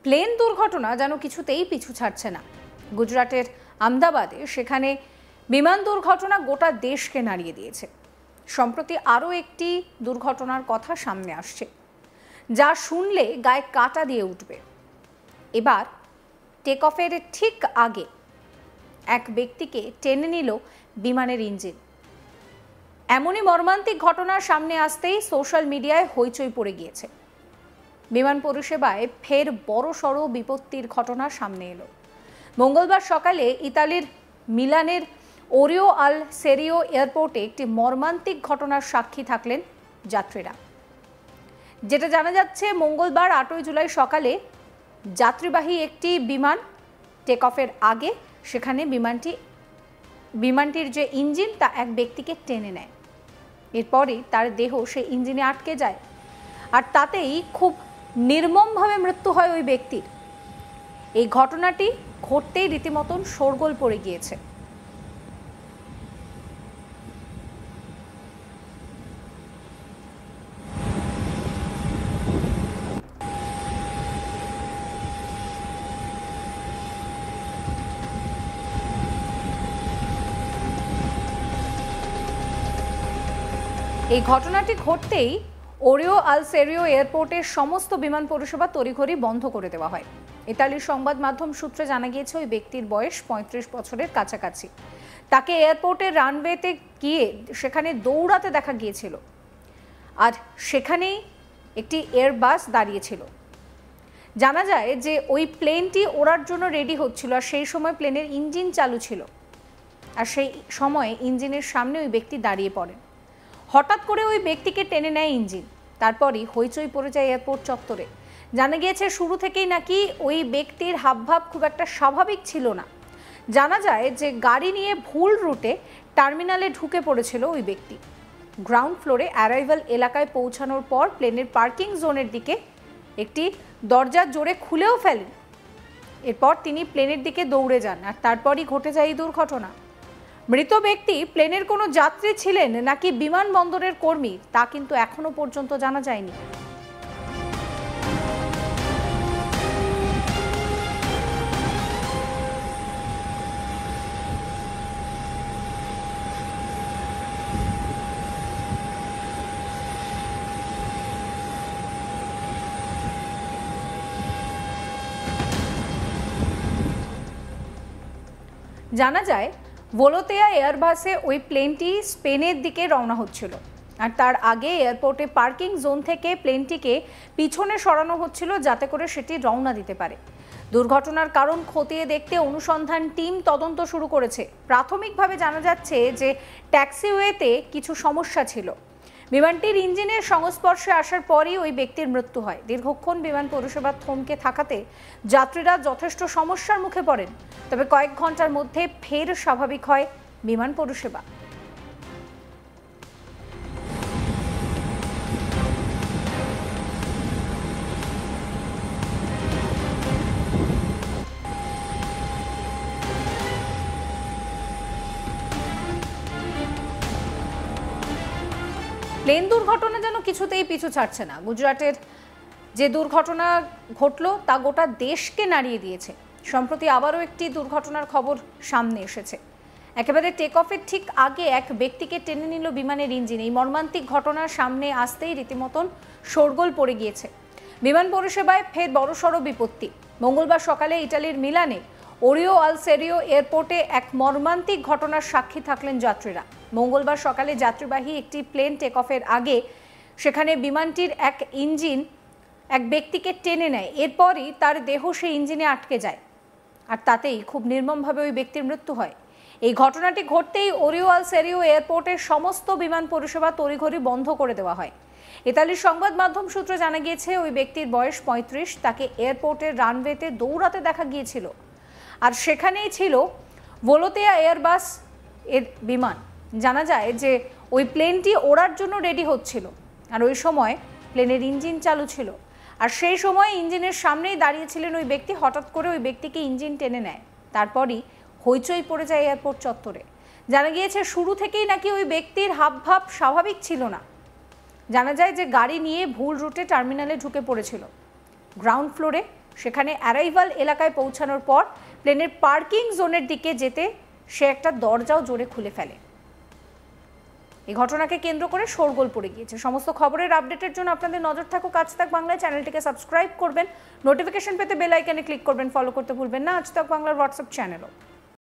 Plane দুর্ঘটনা যেন কিছুতেই পিছু ছাড়ছে না। গুজরাটের আহমেদাবাদে সেখানে বিমান দুর্ঘটনা গোটা দেশকে নাড়িয়ে দিয়েছে। সম্প্রতি আরও একটি দুর্ঘটনার কথা সামনে আসছে, যা শুনলে গায়ে কাঁটা দিয়ে উঠবে। এবার টেক অফের ঠিক আগে এক ব্যক্তিকে টেনে নিল বিমানের ইঞ্জিন। এমনই মর্মান্তিক ঘটনার সামনে আসতেই সোশ্যাল মিডিয়ায় হইচই পড়ে গিয়েছে। বিমান পরিষেবায় ফের বড়সড় বিপত্তির ঘটনা সামনে এলো। মঙ্গলবার সকালে ইতালির মিলানের ওরিও আল সেরিও এয়ারপোর্টে একটি মর্মান্তিক ঘটনার সাক্ষী থাকলেন যাত্রীরা। যেটা জানা যাচ্ছে, মঙ্গলবার 8ই জুলাই সকালে যাত্রীবাহী একটি বিমান টেক অফের আগে সেখানে বিমানটির যে ইঞ্জিন তা এক ব্যক্তিকে টেনে নেয়। এরপরই তার দেহ সেই ইঞ্জিনে আটকে যায়, আর তাতেই খুব নির্মমভাবে মৃত্যু হয় ওই ব্যক্তির। এই ঘটনাটি ঘটতেই রীতিমতন শোরগোল পড়ে গিয়েছে। এই ঘটনাটি ঘটতেই ওরিও আল সেরিও এয়ারপোর্টের সমস্ত বিমান পরিষেবা তড়িঘড়ি বন্ধ করে দেওয়া হয়। ইতালির সংবাদ মাধ্যম সূত্রে জানা গিয়েছে, ওই ব্যক্তির বয়স 35 বছরের কাছাকাছি। তাকে এয়ারপোর্টের রানওয়েতে গিয়ে সেখানে দৌড়াতে দেখা গিয়েছিল, আর সেখানেই একটি এয়ারবাস দাঁড়িয়েছিল। জানা যায় যে ওই প্লেনটি ওড়ার জন্য রেডি হচ্ছিল, আর সেই সময় প্লেনের ইঞ্জিন চালু ছিল, আর সেই সময়ে ইঞ্জিনের সামনে ওই ব্যক্তি দাঁড়িয়ে পড়েন। হঠাৎ করে ওই ব্যক্তিকে টেনে নেয় ইঞ্জিন। তারপরই হইচই পড়ে যায় এয়ারপোর্ট চত্বরে। জানা গিয়েছে, শুরু থেকেই নাকি ওই ব্যক্তির হাবভাব খুব একটা স্বাভাবিক ছিল না। জানা যায় যে গাড়ি নিয়ে ভুল রুটে টার্মিনালে ঢুকে পড়েছিল ওই ব্যক্তি। গ্রাউন্ড ফ্লোরে অ্যারাইভাল এলাকায় পৌঁছানোর পর প্লেনের পার্কিং জোনের দিকে একটি দরজা জোরে খুলেও ফেলেন। এরপর তিনি প্লেনের দিকে দৌড়ে যান, আর তারপরই ঘটে যায় এই দুর্ঘটনা। মৃত ব্যক্তি প্লেনের কোনো যাত্রী ছিলেন নাকি বিমানবন্দরের কর্মী, তা কিন্তু এখনো পর্যন্ত জানা যায়নি। জানা যায়, ভোলোতেয়া এয়ারবাসে ওই প্লেনটি স্পেনের দিকে রওনা হচ্ছিল, আর তার আগে এয়ারপোর্টে পার্কিং জোন থেকে প্লেনটিকে পিছনে সরানো হচ্ছিল, যাতে করে সেটি রওনা দিতে পারে। দুর্ঘটনার কারণ খতিয়ে দেখতে অনুসন্ধান টিম তদন্ত শুরু করেছে। প্রাথমিকভাবে জানা যাচ্ছে যে ট্যাক্সিওয়েতে কিছু সমস্যা ছিল। বিমানটির ইঞ্জিনের সংস্পর্শে আসার পরই ওই ব্যক্তির মৃত্যু হয়। দীর্ঘক্ষণ বিমান পরিষেবা থমকে থাকাতে যাত্রীরা যথেষ্ট সমস্যার মুখে পড়েন, তবে কয়েক ঘন্টার মধ্যে ফের স্বাভাবিক হয় বিমান পরিষেবা। প্লেন দুর্ঘটনা যেন কিছুতেই পিছু ছাড়ছে না। গুজরাটের যে দুর্ঘটনা ঘটল তা গোটা দেশকে নাড়িয়ে দিয়েছে। সম্প্রতি আবারও একটি দুর্ঘটনার খবর সামনে এসেছে। একেবারে টেক অফের ঠিক আগে এক ব্যক্তিকে টেনে নিল বিমানের ইঞ্জিন। এই মর্মান্তিক ঘটনার সামনে আসতেই রীতিমতন শোরগোল পড়ে গিয়েছে। বিমান পরিষেবায় ফের বড়সড় বিপত্তি। মঙ্গলবার সকালে ইটালির মিলানে ওরিও আল সেরিও এয়ারপোর্টে এক মর্মান্তিক ঘটনার সাক্ষী থাকলেন যাত্রীরা। মঙ্গলবার সকালে যাত্রীবাহী একটি প্লেন টেক অফের আগে সেখানে বিমানটির এক ইঞ্জিন এক ব্যক্তিকে টেনে নেয়। এরপরই তার দেহ সেই ইঞ্জিনে আটকে যায়, আর তাতেই খুব নির্মমভাবে ওই ব্যক্তির মৃত্যু হয়। এই ঘটনাটি ঘটতেই ওরিও আল সেরিও এয়ারপোর্টের সমস্ত বিমান পরিষেবা তড়িঘড়ি বন্ধ করে দেওয়া হয়। ইতালির সংবাদ মাধ্যম সূত্রে জানা গিয়েছে, ওই ব্যক্তির বয়স 35। তাকে এয়ারপোর্টের রানওয়েতে দৌড়াতে দেখা গিয়েছিল, আর সেখানেই ছিল ভোলোতেয়া এয়ারবাস এর বিমান। জানা যায় যে ওই প্লেনটি ওড়ার জন্য রেডি হচ্ছিল, আর ওই সময় প্লেনের ইঞ্জিন চালু ছিল, আর সেই সময় ইঞ্জিনের সামনেই দাঁড়িয়েছিলেন ওই ব্যক্তি। হঠাৎ করে ওই ব্যক্তিকে ইঞ্জিন টেনে নেয়। তারপরই হইচই পড়ে যায় এয়ারপোর্ট চত্বরে। জানা গিয়েছে, শুরু থেকেই নাকি ওই ব্যক্তির হাবভাব স্বাভাবিক ছিল না। জানা যায় যে গাড়ি নিয়ে ভুল রুটে টার্মিনালে ঢুকে পড়েছিল। গ্রাউন্ড ফ্লোরে সেখানে অ্যারাইভাল এলাকায় পৌঁছানোর পর প্লেনের পার্কিং জোনের দিকে যেতে সে একটা দরজাও জোরে খুলে ফেলে। এই ঘটনাকে কেন্দ্র করে শোরগোল পড়ে গিয়েছে। সমস্ত খবরের আপডেটের জন্য আপনাদের নজর থাকুক আজ তাক বাংলায়। চ্যানেলটিকে সাবস্ক্রাইব করবেন, নোটিফিকেশন পেতে বেল আইকনে ক্লিক করবেন, ফলো করতে ভুলবেন না আজ তাক বাংলার হোয়াটসঅ্যাপ চ্যানেলও।